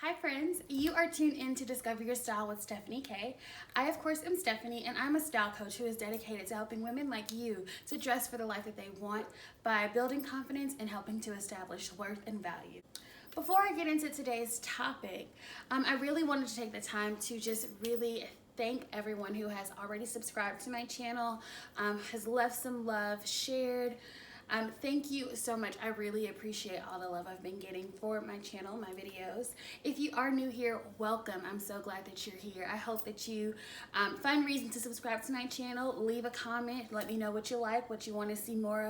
Hi friends, you are tuned in to Discover Your Style with Stephanie K. I of course am Stephanie, and I'm a style coach who is dedicated to helping women like you to dress for the life that they want by building confidence and helping to establish worth and value. Before I get into today's topic, I really wanted to take the time to just really thank everyone who has already subscribed to my channel, has left some love, shared. Thank you so much. I really appreciate all the love I've been getting for my channel, my videos. If you are new here, welcome. I'm so glad that you're here. I hope that you find reason to subscribe to my channel, leave a comment, let me know what you like, what you want to see more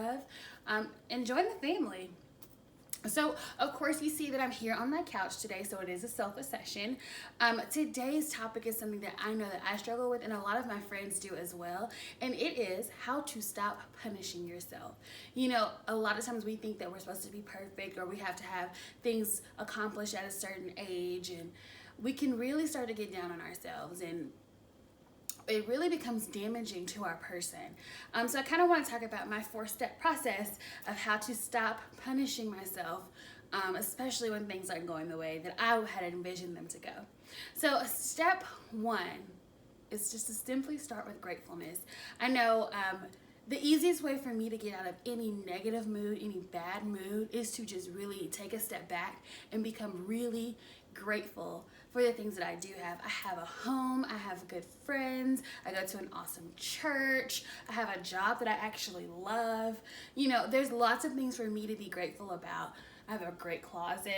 of, and join the family. So, of course, you see that I'm here on my couch today, so it is a sofa session. Today's topic is something that I know that I struggle with, and a lot of my friends do as well, and it is how to stop punishing yourself. You know, a lot of times we think that we're supposed to be perfect, or we have to have things accomplished at a certain age, and we can really start to get down on ourselves, and it really becomes damaging to our person. So I kind of want to talk about my 4-step process of how to stop punishing myself, especially when things aren't going the way that I had envisioned them to go. So step 1 is just to simply start with gratefulness. I know the easiest way for me to get out of any negative mood, any bad mood, is to just really take a step back and become really grateful for the things that I do have. I have a home, I have good friends, I go to an awesome church, I have a job that I actually love. You know, there's lots of things for me to be grateful about. I have a great closet.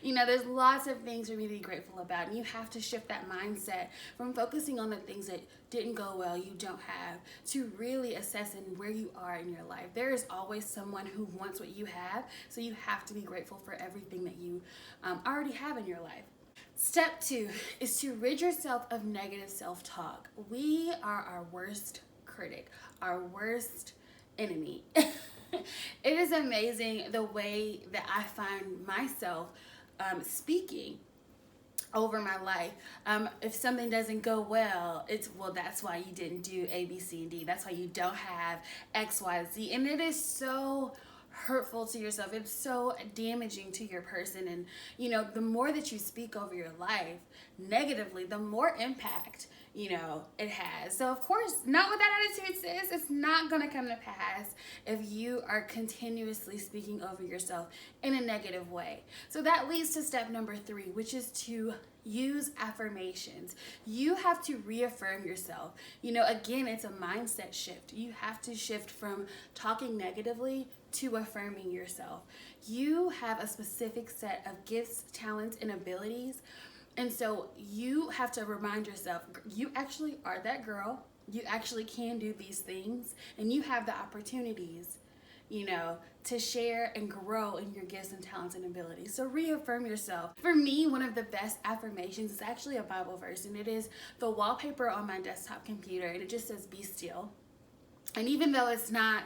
You know, there's lots of things for me to be grateful about, and you have to shift that mindset from focusing on the things that didn't go well, you don't have, to really assessing where you are in your life. There is always someone who wants what you have, so you have to be grateful for everything that you already have in your life. Step 2 is to rid yourself of negative self-talk. We are our worst critic, our worst enemy. It is amazing the way that I find myself speaking over my life. If something doesn't go well, it's, well, that's why you didn't do A, B, C, and D. That's why you don't have X, Y, Z. And it is so hurtful to yourself. It's so damaging to your person. And, you know, the more that you speak over your life negatively, the more impact, you know, it has. So of course, not with that attitude, sis. It's not going to come to pass if you are continuously speaking over yourself in a negative way. So that leads to step number 3, which is to use affirmations. You have to reaffirm yourself. You know, again, it's a mindset shift. You have to shift from talking negatively to affirming yourself. You have a specific set of gifts, talents, and abilities. And so you have to remind yourself, you actually are that girl. You actually can do these things, and you have the opportunities, you know, to share and grow in your gifts and talents and abilities. So reaffirm yourself. For me, one of the best affirmations is actually a Bible verse, and it is the wallpaper on my desktop computer, and it just says, "Be still." And even though it's not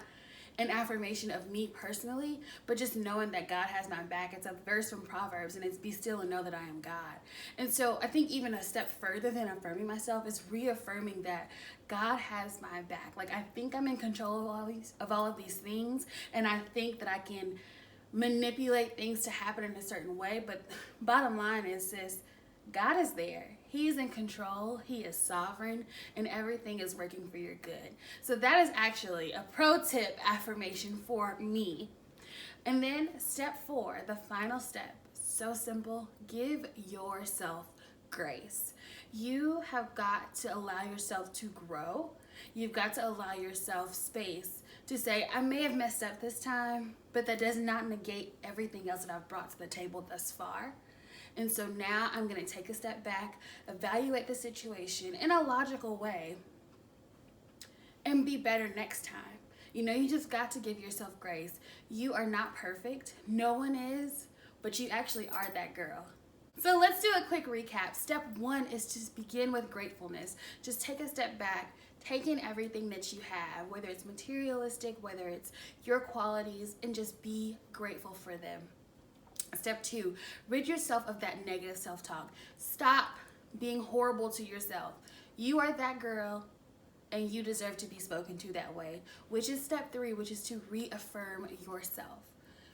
an affirmation of me personally, but just knowing that God has my back. It's a verse from Proverbs, and it's, "Be still and know that I am God." And so I think even a step further than affirming myself is reaffirming that God has my back. Like, I think I'm in control of all of these things, and I think that I can manipulate things to happen in a certain way, but bottom line is this: God is there. He's in control, He is sovereign, and everything is working for your good. So that is actually a pro tip affirmation for me. And then step 4, the final step, so simple: give yourself grace. You have got to allow yourself to grow. You've got to allow yourself space to say, I may have messed up this time, but that does not negate everything else that I've brought to the table thus far. And so now I'm going to take a step back, evaluate the situation in a logical way, and be better next time. You know, you just got to give yourself grace. You are not perfect. No one is, but you actually are that girl. So let's do a quick recap. Step 1 is to begin with gratefulness. Just take a step back, take in everything that you have, whether it's materialistic, whether it's your qualities, and just be grateful for them. Step 2, rid yourself of that negative self-talk. Stop being horrible to yourself. You are that girl, and you deserve to be spoken to that way, which is step 3, which is to reaffirm yourself.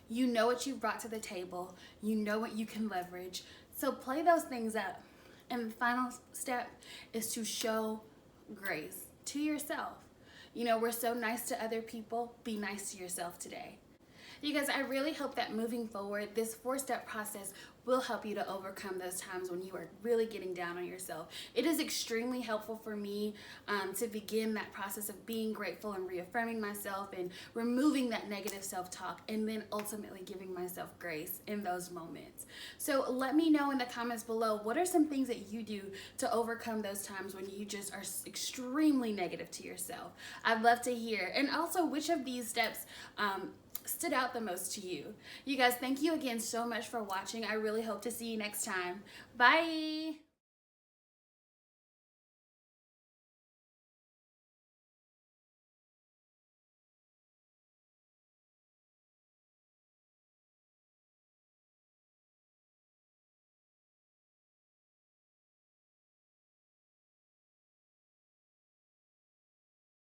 You know what you've brought to the table. You know what you can leverage. So play those things up. And the final step is to show grace to yourself. You know, we're so nice to other people. Be nice to yourself today. You guys, I really hope that moving forward, this 4-step process will help you to overcome those times when you are really getting down on yourself. It is extremely helpful for me to begin that process of being grateful and reaffirming myself and removing that negative self-talk, and then ultimately giving myself grace in those moments. So let me know in the comments below, what are some things that you do to overcome those times when you just are extremely negative to yourself? I'd love to hear. And also, which of these steps stood out the most to you? You guys, thank you again so much for watching. I really hope to see you next time. Bye.